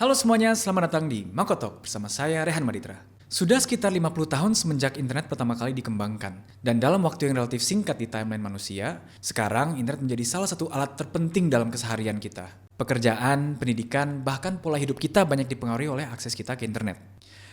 Halo semuanya, selamat datang di Makotalk bersama saya Rehan Maditra. Sudah sekitar 50 tahun semenjak internet pertama kali dikembangkan. Dan dalam waktu yang relatif singkat di timeline manusia, sekarang internet menjadi salah satu alat terpenting dalam keseharian kita. Pekerjaan, pendidikan, bahkan pola hidup kita banyak dipengaruhi oleh akses kita ke internet.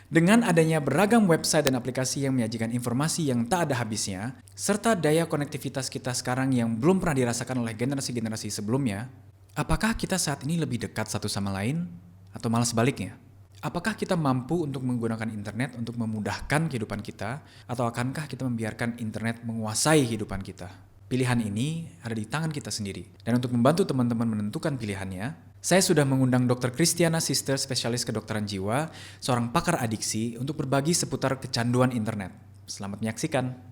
Dengan adanya beragam website dan aplikasi yang menyajikan informasi yang tak ada habisnya, serta daya konektivitas kita sekarang yang belum pernah dirasakan oleh generasi-generasi sebelumnya, apakah kita saat ini lebih dekat satu sama lain? Atau malah sebaliknya? Apakah kita mampu untuk menggunakan internet untuk memudahkan kehidupan kita, atau akankah kita membiarkan internet menguasai kehidupan kita? Pilihan ini ada di tangan kita sendiri. Dan untuk membantu teman-teman menentukan pilihannya, saya sudah mengundang Dr. Christiana Sister, spesialis kedokteran jiwa, seorang pakar adiksi, untuk berbagi seputar kecanduan internet. Selamat menyaksikan.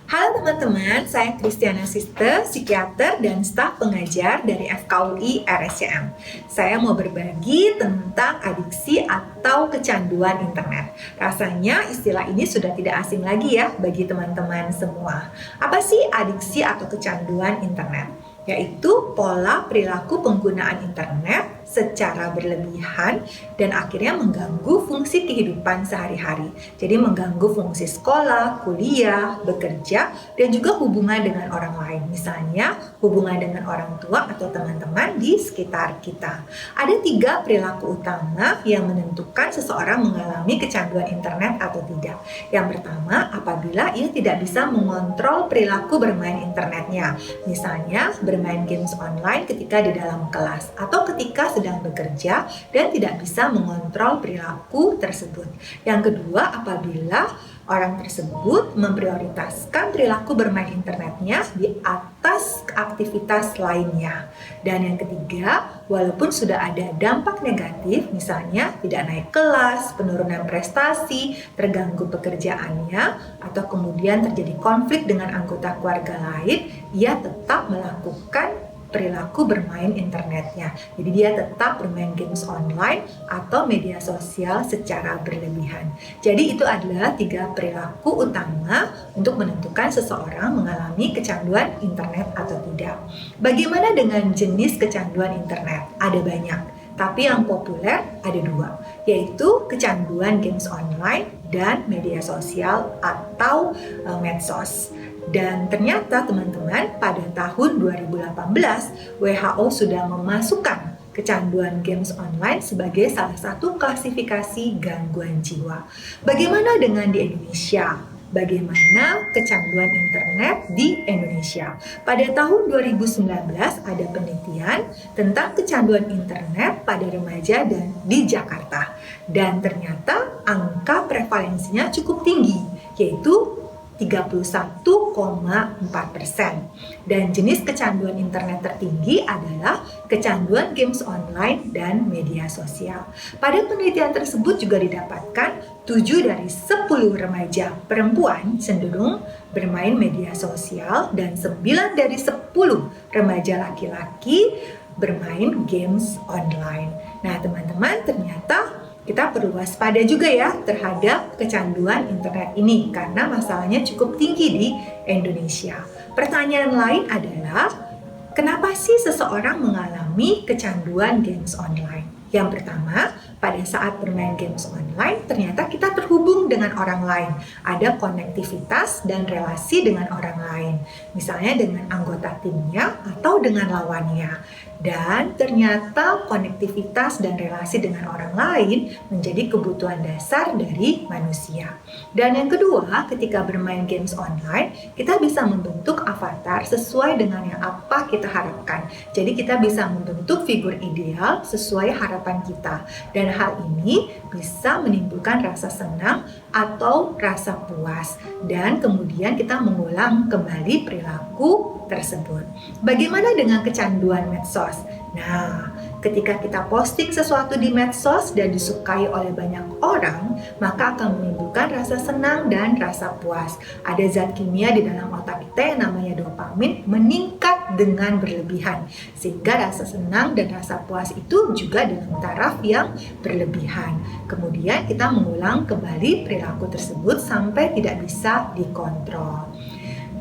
Halo teman-teman, saya Christiana Sister, psikiater dan staf pengajar dari FKUI RSCM. Saya mau berbagi tentang adiksi atau kecanduan internet. Rasanya istilah ini sudah tidak asing lagi ya bagi teman-teman semua. Apa sih adiksi atau kecanduan internet? Yaitu pola perilaku penggunaan internet secara berlebihan dan akhirnya mengganggu fungsi kehidupan sehari-hari. Jadi mengganggu fungsi sekolah, kuliah, bekerja, dan juga hubungan dengan orang lain. Misalnya hubungan dengan orang tua atau teman-teman di sekitar kita. Ada 3 perilaku utama yang menentukan seseorang mengalami kecanduan internet atau tidak. Yang pertama, apabila ia tidak bisa mengontrol perilaku bermain internetnya. Misalnya bermain games online ketika di dalam kelas atau ketika sedang bekerja dan tidak bisa mengontrol perilaku tersebut. Yang kedua, apabila orang tersebut memprioritaskan perilaku bermain internetnya di atas aktivitas lainnya. Dan yang ketiga, walaupun sudah ada dampak negatif, misalnya tidak naik kelas, penurunan prestasi, terganggu pekerjaannya, atau kemudian terjadi konflik dengan anggota keluarga lain, ia tetap melakukan perilaku bermain internetnya. Jadi dia tetap bermain games online atau media sosial secara berlebihan. Jadi itu adalah 3 perilaku utama untuk menentukan seseorang mengalami kecanduan internet atau tidak. Bagaimana dengan jenis kecanduan internet? Ada banyak, tapi yang populer ada 2, yaitu kecanduan games online dan media sosial atau medsos. Dan ternyata teman-teman, pada tahun 2018 WHO sudah memasukkan kecanduan games online sebagai salah satu klasifikasi gangguan jiwa. Bagaimana dengan di Indonesia? Bagaimana kecanduan internet di Indonesia? Pada tahun 2019 ada penelitian tentang kecanduan internet pada remaja dan di Jakarta. Dan ternyata angka prevalensinya cukup tinggi, yaitu 31,4%. Dan jenis kecanduan internet tertinggi adalah kecanduan games online dan media sosial. Pada penelitian tersebut juga didapatkan 7 dari 10 remaja perempuan cenderung bermain media sosial dan 9 dari 10 remaja laki-laki bermain games online. Nah, teman-teman, ternyata kita perlu waspada juga ya terhadap kecanduan internet ini karena masalahnya cukup tinggi di Indonesia. Pertanyaan lain adalah, kenapa sih seseorang mengalami kecanduan games online? Yang pertama, pada saat bermain games online, ternyata kita terhubung dengan orang lain. Ada konektivitas dan relasi dengan orang lain. Misalnya dengan anggota timnya atau dengan lawannya. Dan ternyata konektivitas dan relasi dengan orang lain menjadi kebutuhan dasar dari manusia. Dan yang kedua, ketika bermain games online, kita bisa membentuk avatar sesuai dengan yang apa kita harapkan. Jadi kita bisa membentuk figur ideal sesuai harapan kita. Dan hal ini bisa menimbulkan rasa senang atau rasa puas. Dan kemudian kita mengulang kembali perilaku tersebut. Bagaimana dengan kecanduan medsos? Nah, Ketika kita posting sesuatu di medsos dan disukai oleh banyak orang, maka akan menimbulkan rasa senang dan rasa puas. Ada zat kimia di dalam otak kita yang namanya dopamin meningkat dengan berlebihan, sehingga rasa senang dan rasa puas itu juga dalam taraf yang berlebihan. Kemudian kita mengulang kembali perilaku tersebut sampai tidak bisa dikontrol.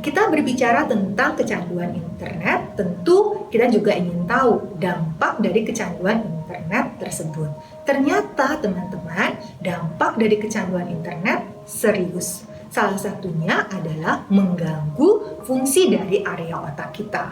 Kita berbicara tentang kecanduan internet, tentu kita juga ingin tahu dampak dari kecanduan internet tersebut. Ternyata teman-teman, dampak dari kecanduan internet serius. Salah satunya adalah mengganggu fungsi dari area otak kita.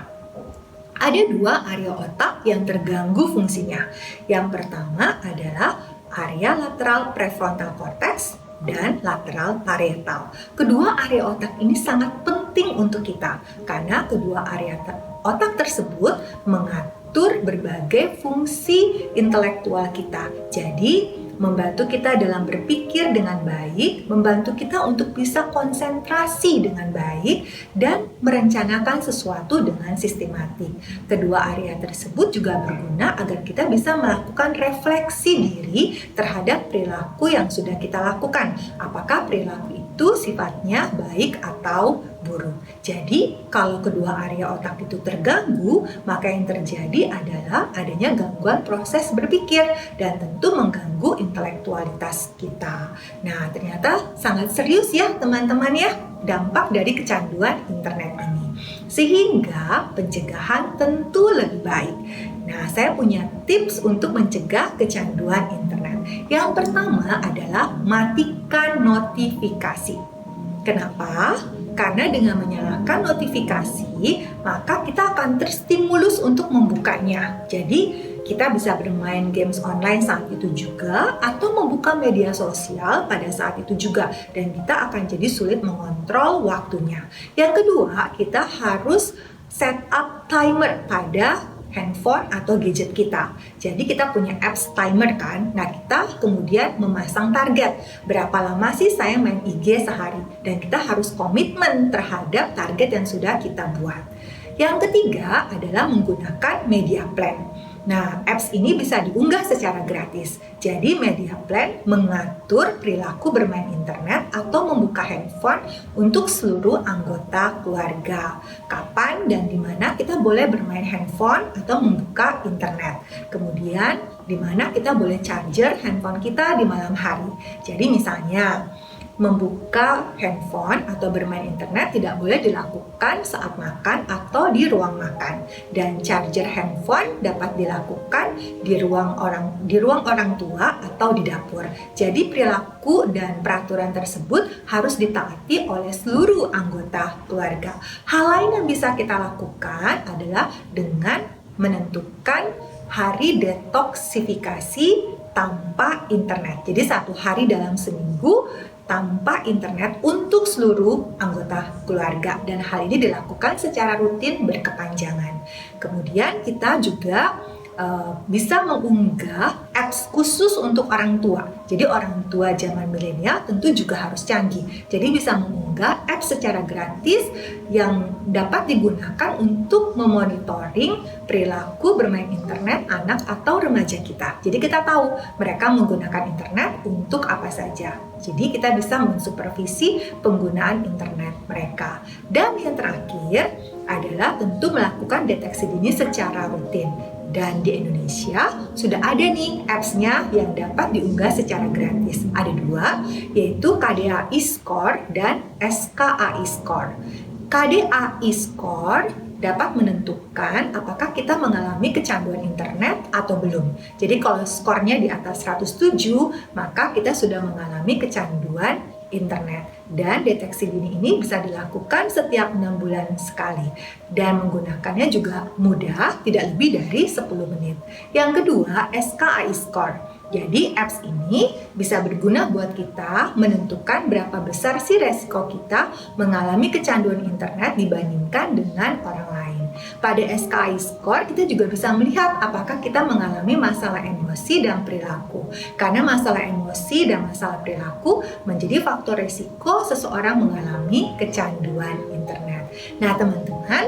Ada 2 area otak yang terganggu fungsinya. Yang pertama adalah area lateral prefrontal cortex dan lateral parietal. Kedua area otak ini sangat penting untuk kita karena kedua area otak tersebut mengatur berbagai fungsi intelektual kita. Jadi, membantu kita dalam berpikir dengan baik, membantu kita untuk bisa konsentrasi dengan baik, dan merencanakan sesuatu dengan sistematik. Kedua area tersebut juga berguna agar kita bisa melakukan refleksi diri terhadap perilaku yang sudah kita lakukan. Apakah perilaku itu sifatnya baik atau buruk. Jadi, kalau kedua area otak itu terganggu, maka yang terjadi adalah adanya gangguan proses berpikir dan tentu mengganggu intelektualitas kita. Nah, ternyata sangat serius ya teman-teman ya dampak dari kecanduan internet ini. Sehingga pencegahan tentu lebih baik. Nah, saya punya tips untuk mencegah kecanduan internet. Yang pertama adalah matikan notifikasi. Kenapa? Karena dengan menyalakan notifikasi, maka kita akan terstimulus untuk membukanya. Jadi, kita bisa bermain games online saat itu juga, atau membuka media sosial pada saat itu juga. Dan kita akan jadi sulit mengontrol waktunya. Yang kedua, kita harus set up timer pada handphone atau gadget kita. Jadi kita punya apps timer kan. Nah, kita kemudian memasang target. Berapa lama sih saya main IG sehari? Dan kita harus komitmen terhadap target yang sudah kita buat. Yang ketiga adalah menggunakan media plan. Nah, apps ini bisa diunggah secara gratis. Jadi, media plan mengatur perilaku bermain internet atau membuka handphone untuk seluruh anggota keluarga. Kapan dan di mana kita boleh bermain handphone atau membuka internet. Kemudian, di mana kita boleh charger handphone kita di malam hari. Jadi, misalnya, membuka handphone atau bermain internet tidak boleh dilakukan saat makan atau di ruang makan, dan charger handphone dapat dilakukan di ruang orang tua atau di dapur. Jadi perilaku dan peraturan tersebut harus ditaati oleh seluruh anggota keluarga. Hal lain yang bisa kita lakukan adalah dengan menentukan hari detoksifikasi tanpa internet. Jadi 1 hari dalam seminggu tanpa internet untuk seluruh anggota keluarga, dan hal ini dilakukan secara rutin berkepanjangan. Kemudian kita juga bisa mengunggah apps khusus untuk orang tua. Jadi orang tua zaman milenial tentu juga harus canggih. Jadi bisa mengunggah apps secara gratis yang dapat digunakan untuk memonitoring perilaku bermain internet anak atau remaja kita. Jadi kita tahu mereka menggunakan internet untuk apa saja. Jadi kita bisa mensupervisi penggunaan internet mereka. Dan yang terakhir adalah tentu melakukan deteksi dini secara rutin. Dan di Indonesia sudah ada nih apps-nya yang dapat diunggah secara gratis. Ada 2, yaitu KDAI Score dan SKAI Score. KDAI Score dapat menentukan apakah kita mengalami kecanduan internet atau belum. Jadi kalau skornya di atas 107, maka kita sudah mengalami kecanduan internet. Dan deteksi dini ini bisa dilakukan setiap 6 bulan sekali. Dan menggunakannya juga mudah, tidak lebih dari 10 menit. Yang kedua, SKAI Score. Jadi apps ini bisa berguna buat kita menentukan berapa besar sih resiko kita mengalami kecanduan internet dibandingkan dengan orang lain. Pada SKI Score kita juga bisa melihat apakah kita mengalami masalah emosi dan perilaku. Karena masalah emosi dan masalah perilaku menjadi faktor resiko seseorang mengalami kecanduan internet. Nah teman-teman,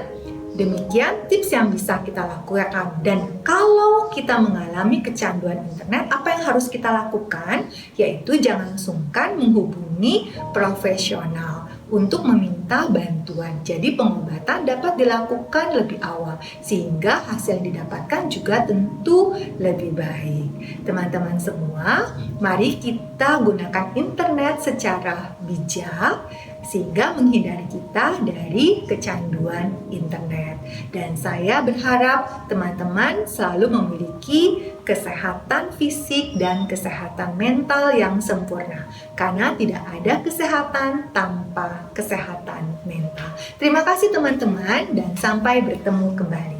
Demikian tips yang bisa kita lakukan. Dan kalau kita mengalami kecanduan internet, apa yang harus kita lakukan? Yaitu jangan sungkan menghubungi profesional untuk meminta bantuan. Jadi pengobatan dapat dilakukan lebih awal sehingga hasil yang didapatkan juga tentu lebih baik. Teman-teman semua, mari kita gunakan internet secara bijak sehingga menghindari kita dari kecanduan internet. Dan saya berharap teman-teman selalu memiliki kesehatan fisik dan kesehatan mental yang sempurna. Karena tidak ada kesehatan tanpa kesehatan mental. Terima kasih teman-teman dan sampai bertemu kembali.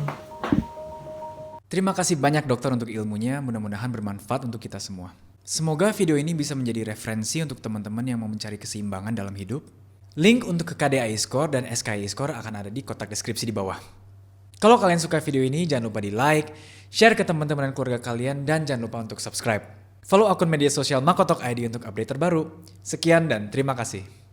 Terima kasih banyak dokter untuk ilmunya, mudah-mudahan bermanfaat untuk kita semua. Semoga video ini bisa menjadi referensi untuk teman-teman yang mau mencari keseimbangan dalam hidup. Link untuk ke KDAI Score dan SKI Score akan ada di kotak deskripsi di bawah. Kalau kalian suka video ini, jangan lupa di like, share ke teman-teman dan keluarga kalian, dan jangan lupa untuk subscribe. Follow akun media sosial Makotok ID untuk update terbaru. Sekian dan terima kasih.